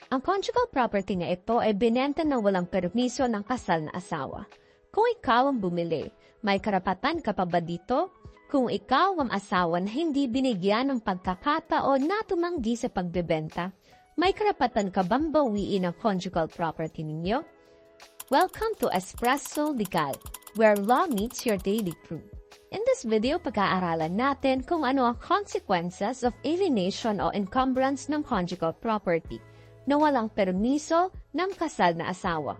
Ang conjugal property na ito ay binenta ng walang permiso ng kasal na asawa. Kung ikaw ang bumili, may karapatan ka pa ba dito? Kung ikaw ang asawa na hindi binigyan ng pagkakataon na tumanggi sa pagbebenta, may karapatan ka bang bawiin ang conjugal property ninyo? Welcome to Espresso Legal, where law meets your daily brew. In this video, pag-aaralan natin kung ano ang consequences of alienation o encumbrance ng conjugal property na walang permiso ng kasal na asawa.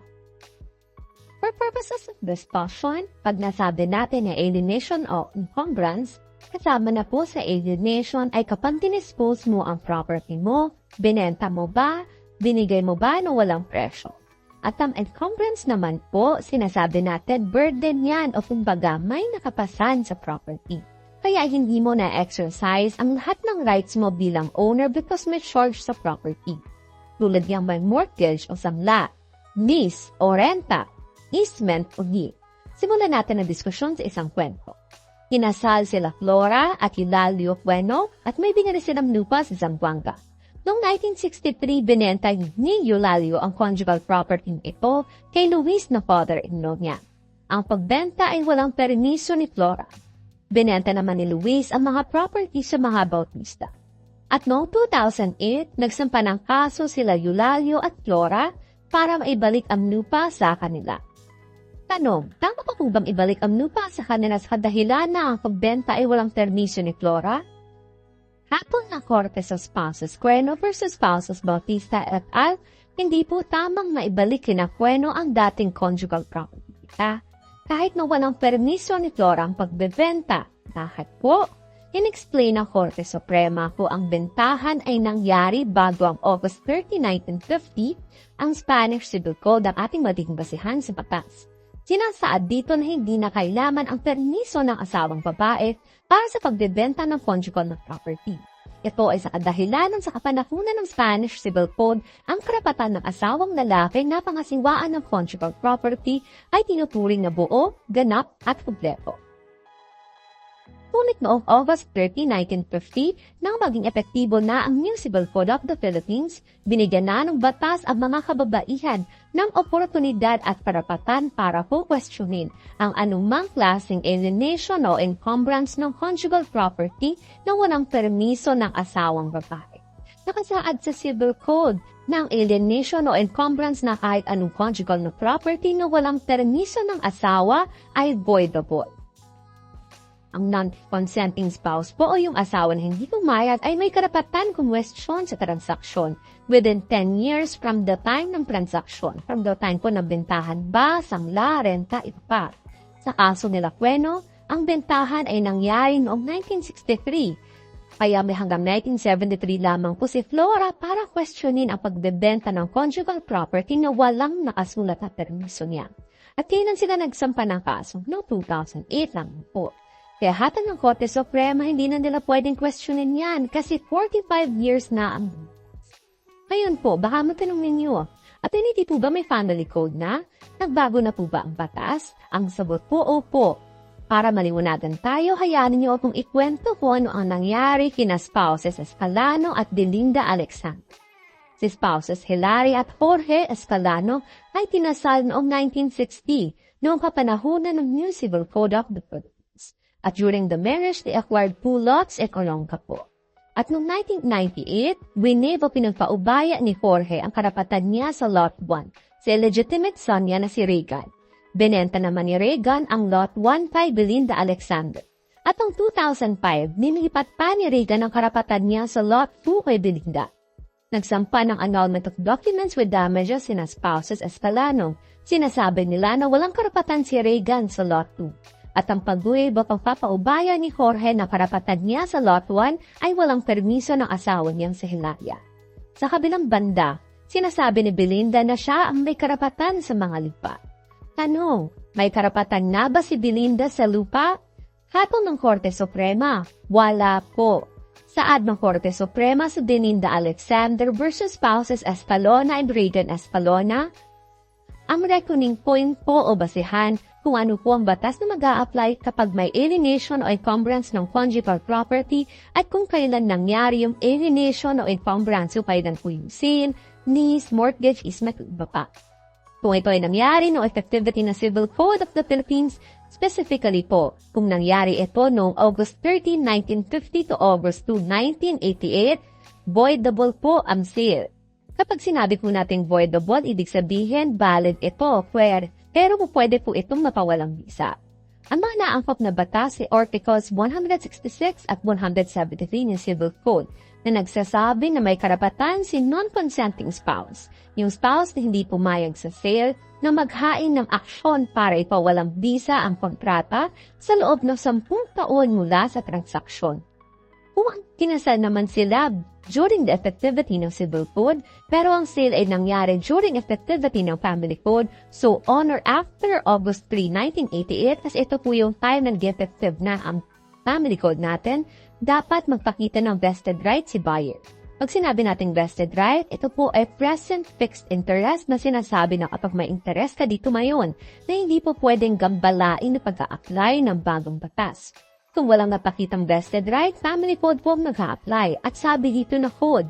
For purposes of discussion, pag nasabi natin na alienation o encumbrance, kasama na po sa alienation ay kapag dinispose mo ang property mo, binenta mo ba, binigay mo ba na walang presyo. At ang encumbrance naman po, sinasabi natin burden yan o kumbaga may nakapasan sa property. Kaya hindi mo na-exercise ang lahat ng rights mo bilang owner because may charge sa property. Tulad niyang may mortgage o samla, lease o renta, easement o gift. Simulan natin ang diskusyon sa isang kwento. Kinasal sila Flora at Eulalio Bueno at may binili silang lupa sa Zamboanga. Noong 1963, binenta ni Eulalio ang conjugal property ito kay Luis na father-in-law niya. Ang pagbenta ay walang permiso ni Flora. Binenta naman ni Luis ang mga property sa mga Bautista. At noong 2008, nagsampa ng kaso sila Eulalio at Flora para maibalik ang lupa sa kanila. Tanong, tama pa po bang ibalik ang lupa sa kanila sa dahilan na ang pagbenta ay walang permiso ni Flora? Hatol na korte sa spouses Cueno versus spouses Bautista et al., hindi po tamang maibalik kina Cueno ang dating conjugal property. Kahit na walang permiso ni Flora ang pagbebenta. Bakit po? In-explain ng Korte Suprema po ang bentahan ay nangyari bago ang August 30, 1950, ang Spanish Civil Code ang ating magiging basihan sa batas. Sinasaad dito na hindi na kailangan ang permiso ng asawang babae para sa pagbebenta ng conjugal na property. Ito ay sa kadahilanan sa kapanahunan ng Spanish Civil Code, ang karapatan ng asawang lalaki na pangasiwaan ng conjugal property ay tinuturing na buo, ganap at kumpleto. Ngunit noong August 30, 1950, nang maging epektibo na ang New Civil Code of the Philippines, binigyan na ng batas ang mga kababaihan ng oportunidad at karapatan para po questionin ang anumang klaseng alienation o encumbrance ng conjugal property na walang permiso ng asawang babae. Nakasaad sa Civil Code ng alienation o encumbrance na kahit anong conjugal na property na walang permiso ng asawa ay voidable. Ang non-consenting spouse po o yung asawa na hindi pumayag ay may karapatan kumwestiyon sa transaksyon within 10 years from the time ng transaksyon. From the time po na bentahan ba, sangla, renta, ito pa. Sa kaso nila Cueno, ang bentahan ay nangyari noong 1963. Kaya may hanggang 1973 lamang po si Flora para questionin ang pagbebenta ng conjugal property na walang nakasulat na permiso niya. At kailan sila nagsampa ng kaso? No, 2008 lang po. Kaya hatag ng Korte Suprema, hindi na nila pwedeng questionin yan kasi 45 years na ang ngayon po, baka matanong ninyo, at hindi po ba may family code na? Nagbago na po ba ang batas? Ang sagot po, opo. Para maliwanagan tayo, hayaan niyo akong ikwento kung ano ang nangyari kina spouses Escalano at Belinda Alexander. Si spouses Hilary at Jorge Escalano ay tinasal noong 1960 noong kapanahunan ng New Civil Code of the Philippines. At during the marriage, they acquired 2 lots at Olonga po. At noong 1998, Winebo pinagpaubaya ni Jorge ang karapatan niya sa Lot 1, sa illegitimate son niya na si Regan. Benenta naman ni Regan ang Lot 1 kay Belinda Alexander. At noong 2005, nilipat pa ni Regan ang karapatan niya sa Lot 2 kay Belinda. Nagsampa ng annulment of documents with damages sina spouses Escalano. Sinasabi nila na walang karapatan si Regan sa Lot 2. At ang pag-uwib o pagpapaubaya ni Jorge na karapatan niya sa Lot 1 ay walang permiso ng asawa niyang si Hilaria. Sa kabilang banda, sinasabi ni Belinda na siya ang may karapatan sa mga lupa. Tanong, may karapatan na ba si Belinda sa lupa? Hatol ng Korte Suprema, wala po. Saad ng Korte Suprema sa Belinda Alexander versus spouses Espalona and Regan Espalona, ang reckoning point po o basihan kung ano po ang batas na mag-a-apply kapag may alienation o encumbrance ng conjugal property at kung kailan nangyari yung alienation o encumbrance o kailan po yung sale, lease, mortgage, easement, iba pa. Kung ito ay nangyari no effectivity ng Civil Code of the Philippines, specifically po, kung nangyari ito noong August 13, 1950 to August 2, 1988, voidable po ang sale. Kapag sinabi po nating voidable, ibig sabihin valid ito, pero pwede po itong mapawalang bisa. Ang mga naangkop na batas si Articles 166 at 173 ng Civil Code na nagsasabi na may karapatan si non-consenting spouse, yung spouse na hindi pumayag sa sale, na maghain ng aksyon para ipawalang bisa ang kontrata sa loob ng 10 taon mula sa transaksyon. Kung kinasal naman sila during the effectivity ng Civil Code, pero ang sale ay nangyari during effectivity ng Family Code, so on or after August 3, 1988, as ito po yung time na effective na ang Family Code natin, dapat magpakita ng vested right si buyer. Pag sinabi nating vested right, ito po ay present fixed interest na sinasabi na kapag may interest ka dito mayon, na hindi po pwedeng gambalain na pag-a-apply ng bagong batas. Kung walang napakitang vested right, Family Code po mag-a-apply at sabi dito na code.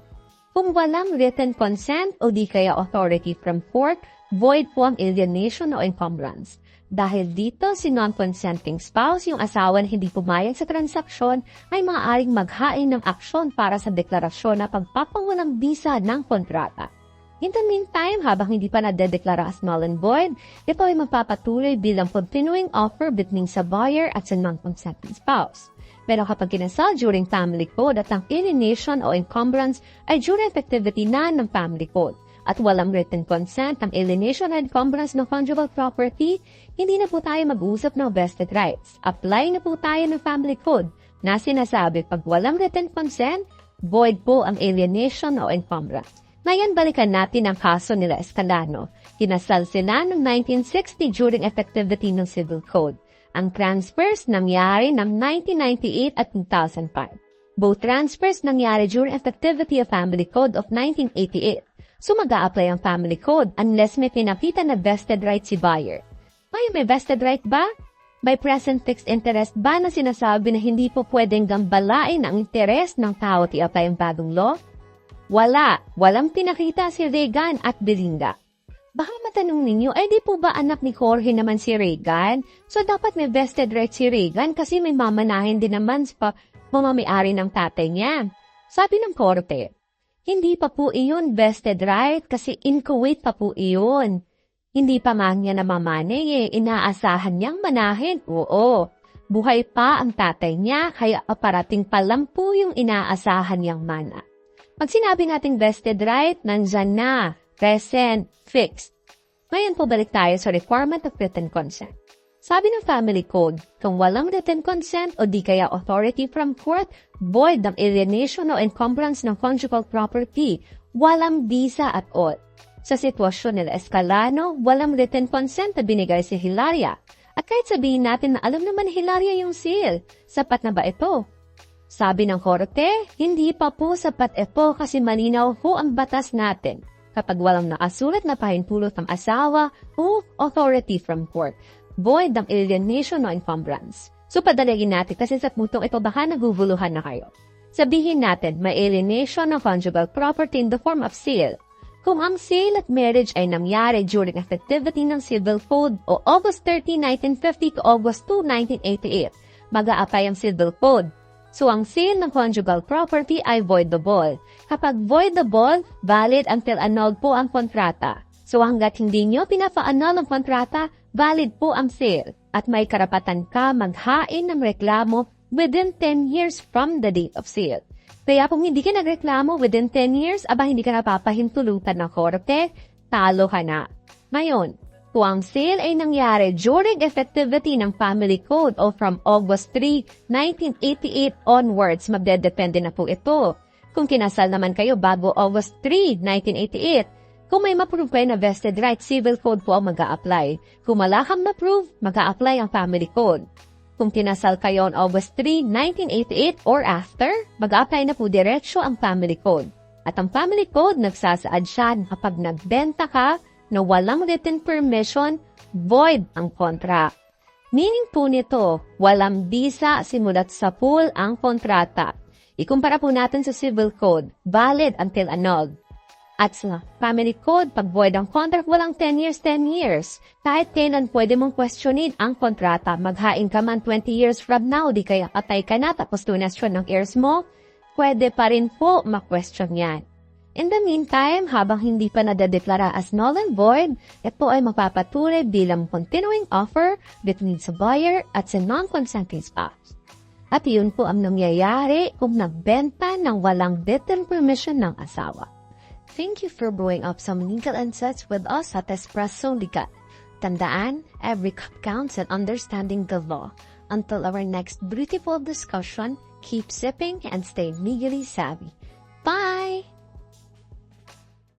Kung walang written consent o di kaya authority from court, void po ang alienation o encumbrance. Dahil dito, si non-consenting spouse, yung asawa na hindi pumayag sa transaksyon, ay maaaring maghain ng aksyon para sa deklarasyon na pagpapawalang bisa ng kontrata. In the meantime, habang hindi pa nadedeklara as null and void, ito ay magpapatuloy bilang continuing offer between sa buyer at sa non-consenting spouse. Pero kapag kinasal during Family Code at ang alienation o encumbrance ay during effectivity na ng Family Code, at walang written consent ang alienation and encumbrance ng conjugal property, hindi na po tayo mag-usap ng vested rights. Apply na po tayo ng Family Code na sinasabi pag walang written consent, void po ang alienation o encumbrance. Ngayon, balikan natin ang kaso nila Escalano. Kinasal sila noong 1960 during effectivity ng Civil Code. Ang transfers nangyari ng 1998 at 2005. Both transfers nangyari during effectivity of Family Code of 1988. So mag-a-apply ang Family Code unless may pinakita na vested right si buyer. May vested right ba? May present fixed interest ba na sinasabi na hindi po pwedeng gambalain ang interes ng tao at i-apply ang bagong law? Walang pinakita si Regan at Belinda. Baka matanong ninyo, di po ba anak ni Jorge naman si Regan? So dapat may vested right si Regan kasi may mamanahin din naman sa mamamay-ari ng tatay niya. Sabi ng korte, hindi pa po iyon vested right kasi in Kuwait pa po iyon. Hindi pa man niya namamanay inaasahan niyang manahin. Oo, buhay pa ang tatay niya kaya parating pa lang po yung inaasahan niyang mana. Pag sinabi nating vested right, nandyan na, present, fixed. Ngayon po balik tayo sa requirement of written consent. Sabi ng Family Code, kung walang written consent o di kaya authority from court, void ng alienation o encumbrance ng conjugal property, walang bisa at all. Sa sitwasyon nila Escalano, walang written consent na binigay si Hilaria. At kahit sabihin natin na alam naman ni Hilaria yung seal, sapat na ba ito? Sabi ng korte, hindi pa po sapat ito kasi malinaw po ang batas natin. Kapag walang nakasulat na pahintulot ng asawa o authority from court, void ng alienation o encumbrance. So padalagin natin kasi sa putong ito baka naguguluhan na kayo. Sabihin natin may alienation ng conjugal property in the form of sale. Kung ang sale at marriage ay nangyari during effectivity ng Civil Code o August 13, 1950 to August 2, 1988, mag-a-apply ang Civil Code. So, ang sale ng conjugal property ay voidable. Kapag voidable, valid until annulled po ang kontrata. So, hanggat hindi nyo pinapa-annul ang kontrata, valid po ang sale. At may karapatan ka maghain ng reklamo within 10 years from the date of sale. Kaya kung hindi ka nagreklamo within 10 years, hindi ka napapahintulutan ng korte, talo ka na. Ngayon, kung ang sale ay nangyari during effectivity ng Family Code o from August 3, 1988 onwards, magdedepende na po ito. Kung kinasal naman kayo bago August 3, 1988, kung may ma-prove kayo na vested right, Civil Code po ang mag-a-apply. Kung wala kang ma-prove, mag-a-apply ang Family Code. Kung kinasal kayo on August 3, 1988 or after, mag-a-apply na po diretsyo ang Family Code. At ang Family Code, nagsasaad siya na kapag nagbenta ka, na walang written permission, void ang kontra. Meaning po nito, walang bisa simulat sa pool ang kontrata. Ikumpara po natin sa Civil Code, valid until annulled. At sa Family Code, pag void ang contract, walang 10 years, 10 years. Kahit kailan pwede mong questionin ang kontrata. Maghain ka man 20 years from now, di kaya patay ka na, tapos donasyon ng heirs mo, pwede pa rin po ma-question yan. In the meantime, habang hindi pa nadadeklara as null and void, ito ay magpapatuloy bilang continuing offer between sa buyer at sa non-consenting spouse. At yun po ang nangyayari kung nagbenta ng walang written permission ng asawa. Thank you for blowing up some legal insights with us at Espresso Legal. Tandaan, every cup counts and understanding the law. Until our next beautiful discussion, keep sipping and stay legally savvy. Bye!